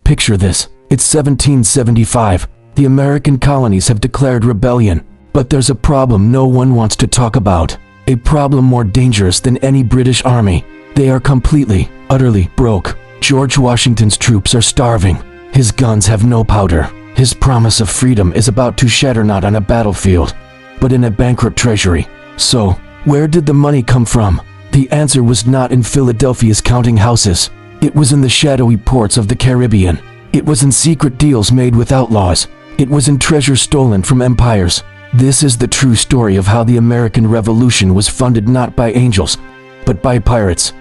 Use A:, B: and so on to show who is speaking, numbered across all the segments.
A: Picture this. It's 1775. The American colonies have declared rebellion. But there's a problem no one wants to talk about. A problem more dangerous than any British army. They are completely, utterly broke. George Washington's troops are starving. His guns have no powder. His promise of freedom is about to shatter not on a battlefield, but in a bankrupt treasury. So, where did the money come from? The answer was not in Philadelphia's counting houses. It was in the shadowy ports of the Caribbean. It was in secret deals made with outlaws. It was in treasure stolen from empires. This is the true story of how the American Revolution was funded not by angels, but by pirates.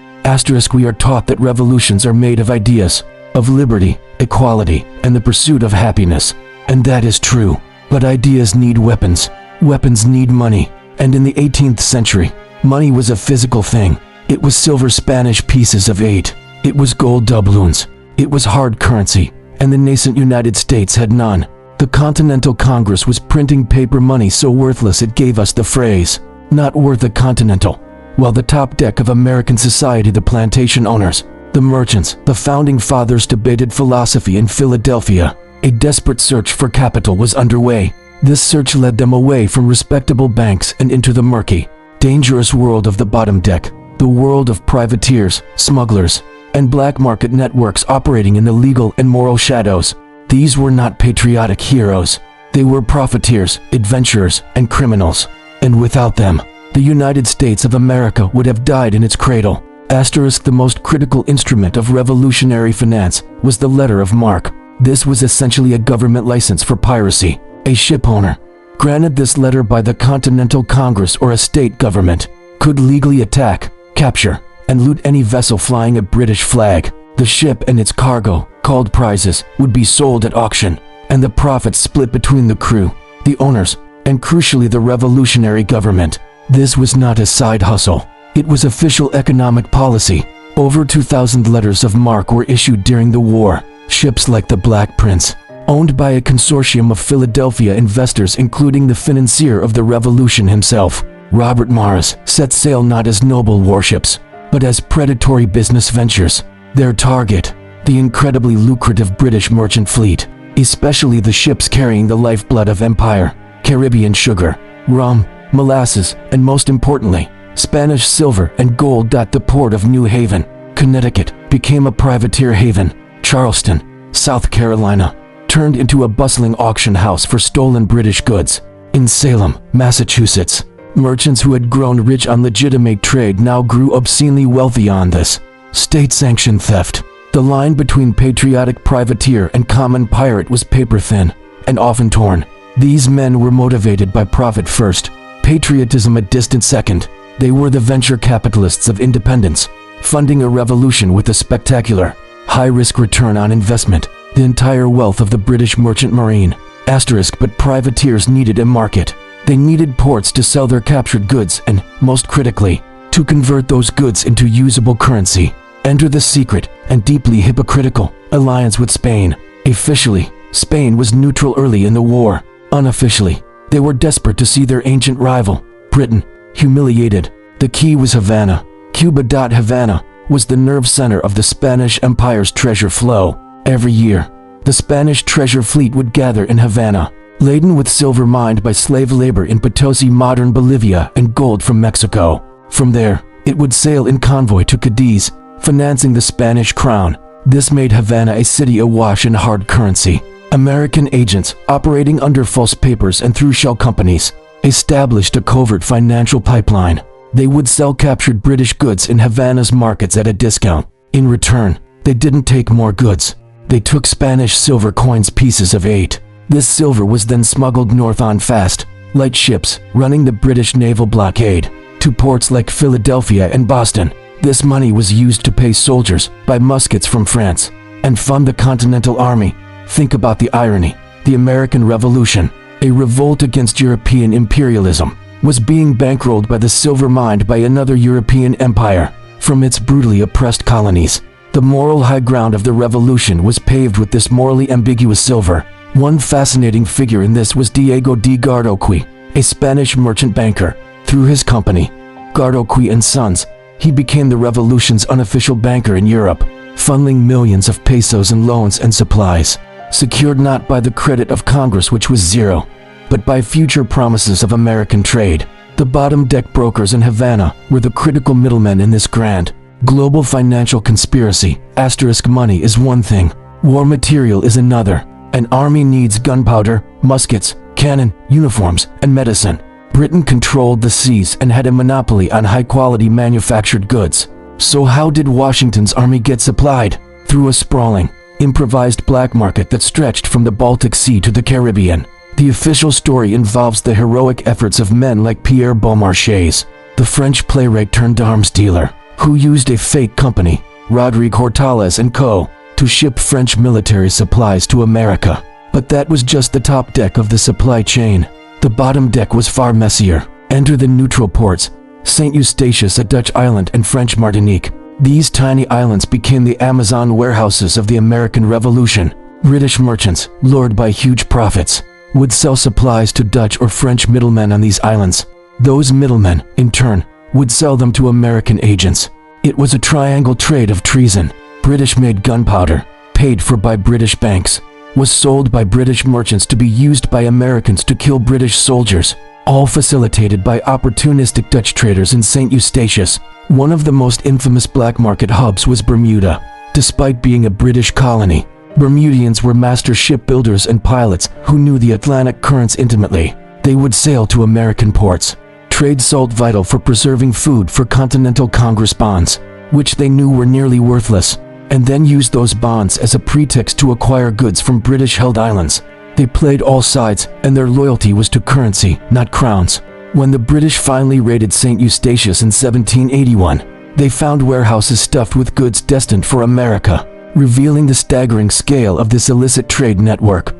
A: We are taught that revolutions are made of ideas, of liberty, equality, and the pursuit of happiness. And that is true. But ideas need weapons. Weapons need money. And in the 18th century, money was a physical thing. It was silver Spanish pieces of 8. It was gold doubloons. It was hard currency. And the nascent United States had none. The Continental Congress was printing paper money so worthless it gave us the phrase, "not worth a continental." While the top deck of American society, the plantation owners, the merchants, the founding fathers debated philosophy in Philadelphia, a desperate search for capital was underway. This search led them away from respectable banks and into the murky, dangerous world of the bottom deck, the world of privateers, smugglers, and black market networks operating in the legal and moral shadows. These were not patriotic heroes. They were profiteers, adventurers, and criminals. And without them, the United States of America would have died in its cradle. The most critical instrument of revolutionary finance was the letter of marque. This was essentially a government license for piracy. A ship owner, granted this letter by the Continental Congress or a state government, could legally attack, capture, and loot any vessel flying a British flag. The ship and its cargo, called prizes, would be sold at auction, and the profits split between the crew, the owners, and crucially the revolutionary government. This was not a side hustle. It was official economic policy. Over 2,000 letters of marque were issued during the war. Ships like the Black Prince, owned by a consortium of Philadelphia investors including the financier of the revolution himself, Robert Morris, set sail not as noble warships, but as predatory business ventures. Their target, the incredibly lucrative British merchant fleet, especially the ships carrying the lifeblood of empire, Caribbean sugar, rum, molasses, and most importantly, Spanish silver and gold. The port of New Haven, Connecticut, became a privateer haven. Charleston, South Carolina, turned into a bustling auction house for stolen British goods. In Salem, Massachusetts, merchants who had grown rich on legitimate trade now grew obscenely wealthy on this state-sanctioned theft. The line between patriotic privateer and common pirate was paper-thin and often torn. These men were motivated by profit first, patriotism a distant second. They were the venture capitalists of independence, funding a revolution with a spectacular, high-risk return on investment. The entire wealth of the British merchant marine. But privateers needed a market. They needed ports to sell their captured goods and, most critically, to convert those goods into usable currency. Enter the secret and deeply hypocritical alliance with Spain. Officially, Spain was neutral early in the war. Unofficially, they were desperate to see their ancient rival, Britain, humiliated. The key was Havana. Cuba. Havana was the nerve center of the Spanish Empire's treasure flow. Every year, the Spanish treasure fleet would gather in Havana, laden with silver mined by slave labor in Potosi, modern Bolivia, and gold from Mexico. From there, it would sail in convoy to Cadiz, financing the Spanish crown. This made Havana a city awash in hard currency. American agents, operating under false papers and through shell companies, established a covert financial pipeline. They would sell captured British goods in Havana's markets at a discount. In return, they didn't take more goods. They took Spanish silver coins, pieces of 8. This silver was then smuggled north on fast, light ships running the British naval blockade to ports like Philadelphia and Boston. This money was used to pay soldiers, buy muskets from France, and fund the Continental Army. Think about the irony. The American Revolution, a revolt against European imperialism, was being bankrolled by the silver mined by another European empire from its brutally oppressed colonies. The moral high ground of the revolution was paved with this morally ambiguous silver. One fascinating figure in this was Diego de Gardoqui, a Spanish merchant banker. Through his company, Gardoqui and Sons, he became the revolution's unofficial banker in Europe. funneling millions of pesos in loans and supplies, secured not by the credit of Congress, which was zero, but by future promises of American trade. The bottom deck brokers in Havana were the critical middlemen in this grand, global financial conspiracy. Asterisk money is one thing, war material is another. An army needs gunpowder, muskets, cannon, uniforms, and medicine. Britain controlled the seas and had a monopoly on high-quality manufactured goods. So how did Washington's army get supplied? Through a sprawling, improvised black market that stretched from the Baltic Sea to the Caribbean. The official story involves the heroic efforts of men like Pierre Beaumarchais, the French playwright turned arms dealer, who used a fake company, Rodrigue Hortales & Co., to ship French military supplies to America. But that was just the top deck of the supply chain. The bottom deck was far messier. Enter the neutral ports, St. Eustatius, a Dutch island, and French Martinique. These tiny islands became the Amazon warehouses of the American Revolution. British merchants, lured by huge profits, would sell supplies to Dutch or French middlemen on these islands. Those middlemen, in turn, would sell them to American agents. It was a triangle trade of treason. British-made gunpowder, paid for by British banks, was sold by British merchants to be used by Americans to kill British soldiers, all facilitated by opportunistic Dutch traders in St. Eustatius. One of the most infamous black market hubs was Bermuda. Despite being a British colony, Bermudians were master shipbuilders and pilots who knew the Atlantic currents intimately. They would sail to American ports, trade salt vital for preserving food for Continental Congress bonds, which they knew were nearly worthless, and then use those bonds as a pretext to acquire goods from British-held islands. They played all sides, and their loyalty was to currency, not crowns. When the British finally raided St. Eustatius in 1781, they found warehouses stuffed with goods destined for America, revealing the staggering scale of this illicit trade network.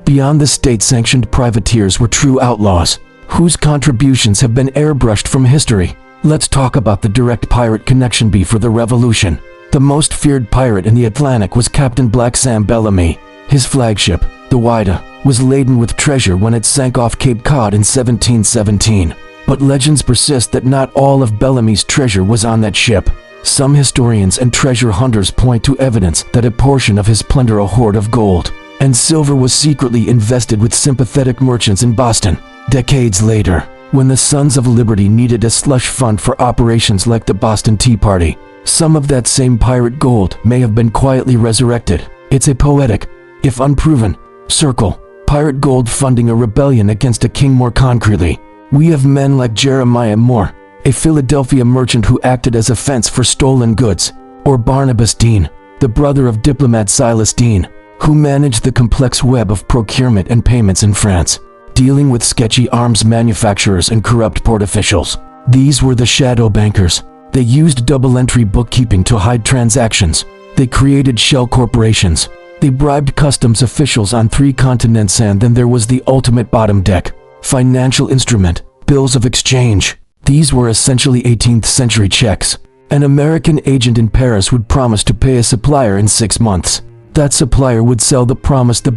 A: Beyond the state-sanctioned privateers were true outlaws, whose contributions have been airbrushed from history. Let's talk about the direct pirate connection before the Revolution. The most feared pirate in the Atlantic was Captain Black Sam Bellamy. His flagship, the Whydah, was laden with treasure when it sank off Cape Cod in 1717. But legends persist that not all of Bellamy's treasure was on that ship. Some historians and treasure hunters point to evidence that a portion of his plunder, a hoard of gold and silver, was secretly invested with sympathetic merchants in Boston. Decades later, when the Sons of Liberty needed a slush fund for operations like the Boston Tea Party, some of that same pirate gold may have been quietly resurrected. It's a poetic, if unproven, circle. Pirate gold funding a rebellion against a king. More concretely, we have men like Jeremiah Moore, a Philadelphia merchant who acted as a fence for stolen goods, or Barnabas Dean, the brother of diplomat Silas Dean, who managed the complex web of procurement and payments in France, dealing with sketchy arms manufacturers and corrupt port officials. These were the shadow bankers. They used double-entry bookkeeping to hide transactions. They created shell corporations. They bribed customs officials on 3 continents. And then there was the ultimate bottom deck, financial instrument, bills of exchange. These were essentially 18th century checks. An American agent in Paris would promise to pay a supplier in 6 months. That supplier would sell the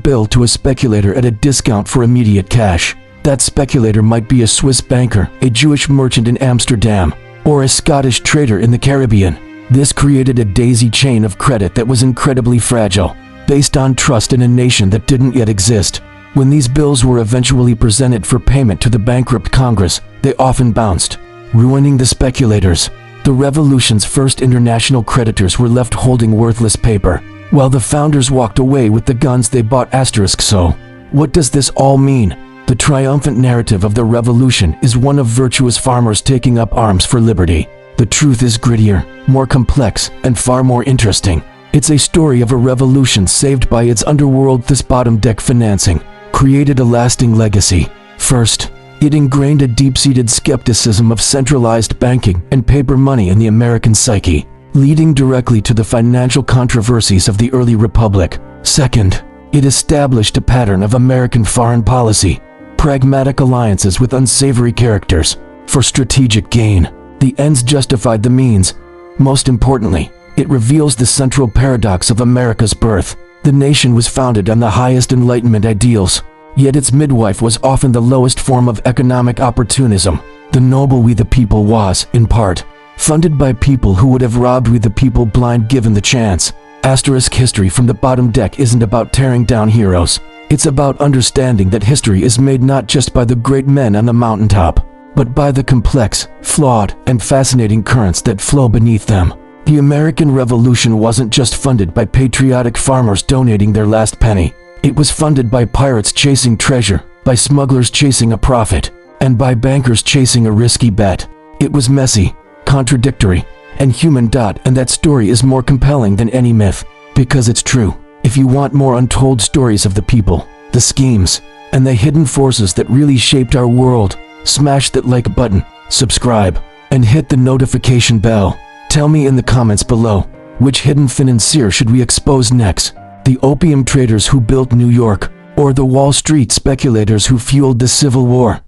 A: bill to a speculator at a discount for immediate cash. That speculator might be a Swiss banker, a Jewish merchant in Amsterdam, or a Scottish trader in the Caribbean. This created a daisy chain of credit that was incredibly fragile, based on trust in a nation that didn't yet exist. When these bills were eventually presented for payment to the bankrupt Congress, they often bounced, ruining the speculators. The Revolution's first international creditors were left holding worthless paper, while the founders walked away with the guns they bought. So, what does this all mean? The triumphant narrative of the Revolution is one of virtuous farmers taking up arms for liberty. The truth is grittier, more complex, and far more interesting. It's a story of a revolution saved by its underworld. This bottom deck financing created a lasting legacy. First, it ingrained a deep-seated skepticism of centralized banking and paper money in the American psyche, leading directly to the financial controversies of the early republic. Second, it established a pattern of American foreign policy, pragmatic alliances with unsavory characters for strategic gain. The ends justified the means. Most importantly, it reveals the central paradox of America's birth. The nation was founded on the highest Enlightenment ideals, yet its midwife was often the lowest form of economic opportunism. The noble we the people was, in part, funded by people who would have robbed we the people blind given the chance. Asterisk history from the bottom deck isn't about tearing down heroes. It's about understanding that history is made not just by the great men on the mountaintop, but by the complex, flawed, and fascinating currents that flow beneath them. The American Revolution wasn't just funded by patriotic farmers donating their last penny. It was funded by pirates chasing treasure, by smugglers chasing a profit, and by bankers chasing a risky bet. It was messy, contradictory, and human. And that story is more compelling than any myth, because it's true. If you want more untold stories of the people, the schemes, and the hidden forces that really shaped our world, smash that like button, subscribe, and hit the notification bell. Tell me in the comments below, which hidden financier should we expose next? The opium traders who built New York, or the Wall Street speculators who fueled the Civil War?